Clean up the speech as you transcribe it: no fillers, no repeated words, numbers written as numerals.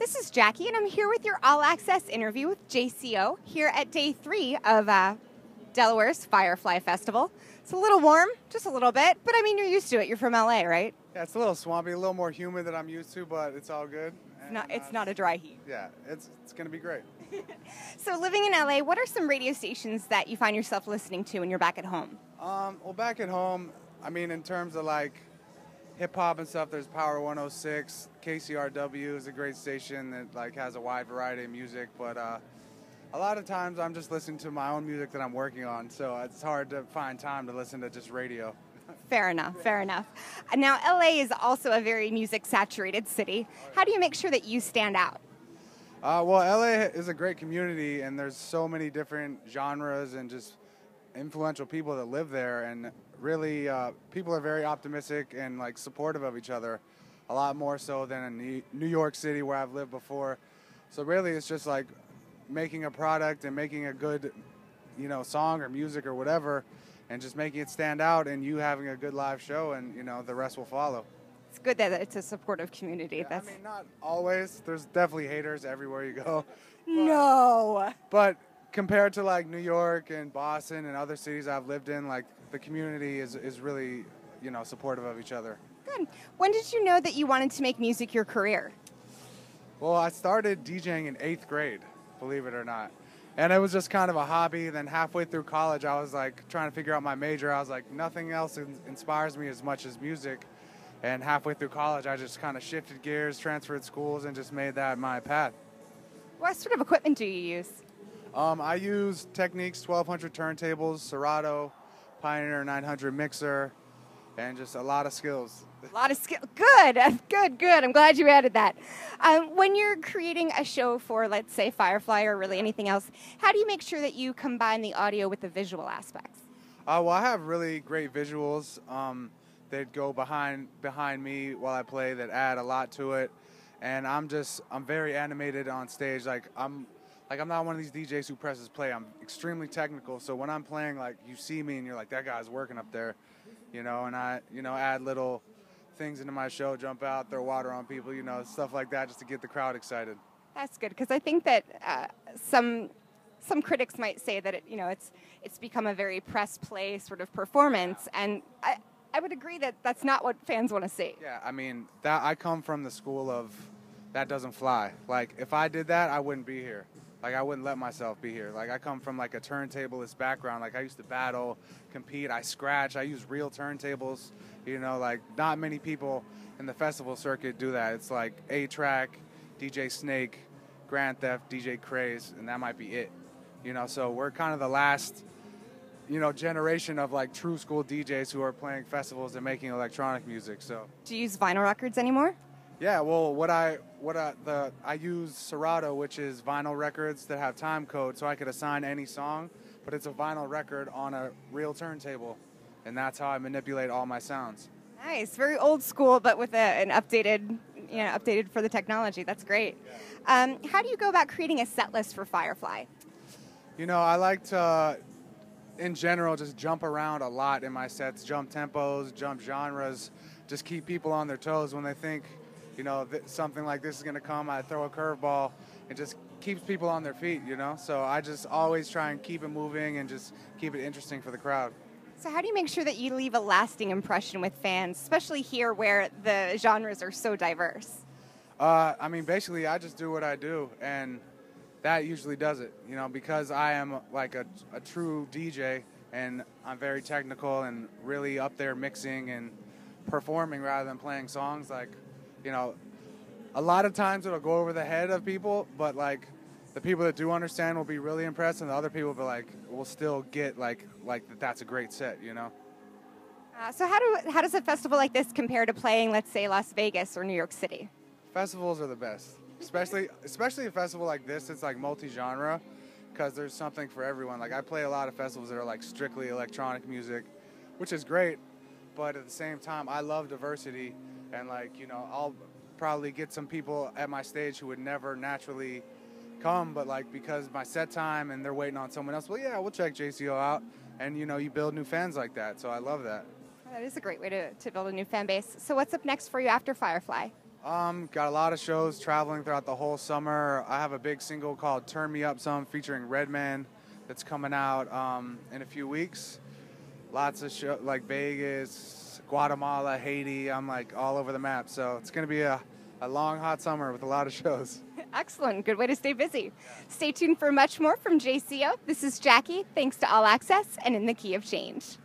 This is Jackie, and I'm here with your all-access interview with Jayceeoh here at day 3 of Delaware's Firefly Festival. It's a little warm, just a little bit, but I mean, you're used to it. You're from LA, right? Yeah, it's a little swampy, a little more humid than I'm used to, but it's all good. It's not a dry heat. Yeah, it's going to be great. So living in LA, what are some radio stations that you find yourself listening to when you're back at home? Well, back at home, I mean, in terms of like hip-hop and stuff, there's Power 106. KCRW is a great station that like has a wide variety of music, but a lot of times I'm just listening to my own music that I'm working on, so it's hard to find time to listen to just radio. Fair enough, fair enough. Now, LA is also a very music-saturated city. How do you make sure that you stand out? Well, LA is a great community, and there's so many different genres and just influential people that live there, and really people are very optimistic and like supportive of each other, a lot more so than in New York City where I've lived before. So really it's just like making a product and making a good, song or music or whatever, and just making it stand out, and you having a good live show, and the rest will follow. It's good that it's a supportive community. Yeah, I mean, not always. There's definitely haters everywhere you go. No. But compared to like New York and Boston and other cities I've lived in, like the community is really, supportive of each other. Good. When did you know that you wanted to make music your career? Well, I started DJing in 8th grade, believe it or not. And it was just kind of a hobby. Then halfway through college, I was like trying to figure out my major. I was like, nothing else inspires me as much as music. And halfway through college, I just kind of shifted gears, transferred schools, and just made that my path. What sort of equipment do you use? I use Technics 1200 turntables, Serato, Pioneer 900 mixer, and just a lot of skills. A lot of skill. Good, good, good. I'm glad you added that. When you're creating a show for, let's say, Firefly or really anything else, how do you make sure that you combine the audio with the visual aspects? Well, I have really great visuals that go behind me while I play that add a lot to it, and I'm very animated on stage. I'm not one of these DJs who presses play. I'm extremely technical, so when I'm playing, like, you see me and you're like, that guy's working up there, and I, add little things into my show, jump out, throw water on people, stuff like that, just to get the crowd excited. That's good, because I think that some critics might say that it's become a very press play sort of performance, and I would agree that that's not what fans want to see. Yeah, I mean, I come from the school of that doesn't fly. Like, if I did that, I wouldn't be here. Like, I wouldn't let myself be here. Like, I come from, like, a turntablist background. Like, I used to battle, compete, I scratch, I use real turntables. Like, not many people in the festival circuit do that. It's like A-Track, DJ Snake, Grand Theft, DJ Craze, and that might be it. So we're kind of the last, generation of, like, true school DJs who are playing festivals and making electronic music, so. Do you use vinyl records anymore? Yeah, well, I use Serato, which is vinyl records that have time code, so I could assign any song, but it's a vinyl record on a real turntable, and that's how I manipulate all my sounds. Nice, very old school, but with an updated, updated for the technology. That's great. Yeah. How do you go about creating a set list for Firefly? I like to, in general, just jump around a lot in my sets, jump tempos, jump genres, just keep people on their toes when they think, something like this is going to come. I throw a curveball. It just keeps people on their feet, So I just always try and keep it moving and just keep it interesting for the crowd. So how do you make sure that you leave a lasting impression with fans, especially here where the genres are so diverse? I mean, basically, I just do what I do, and that usually does it, because I am like a true DJ, and I'm very technical and really up there mixing and performing rather than playing songs. Like, a lot of times it'll go over the head of people, but like the people that do understand will be really impressed, and the other people will still get like that's a great set, So how does a festival like this compare to playing, let's say, Las Vegas or New York City? Festivals are the best, especially a festival like this. It's like multi-genre, because there's something for everyone. Like, I play a lot of festivals that are like strictly electronic music, which is great, but at the same time, I love diversity. And I'll probably get some people at my stage who would never naturally come, but like because my set time and they're waiting on someone else, well, yeah, we'll check Jayceeoh out, and you build new fans like that. So I love that. That is a great way to build a new fan base. So what's up next for you after Firefly? Got a lot of shows traveling throughout the whole summer. I have a big single called Turn Me Up Some featuring Redman that's coming out in a few weeks. Lots of shows like Vegas, Guatemala, Haiti. I'm like all over the map. So it's going to be a long, hot summer with a lot of shows. Excellent. Good way to stay busy. Stay tuned for much more from Jayceeoh. This is Jackie. Thanks to All Access and In the Key of Change.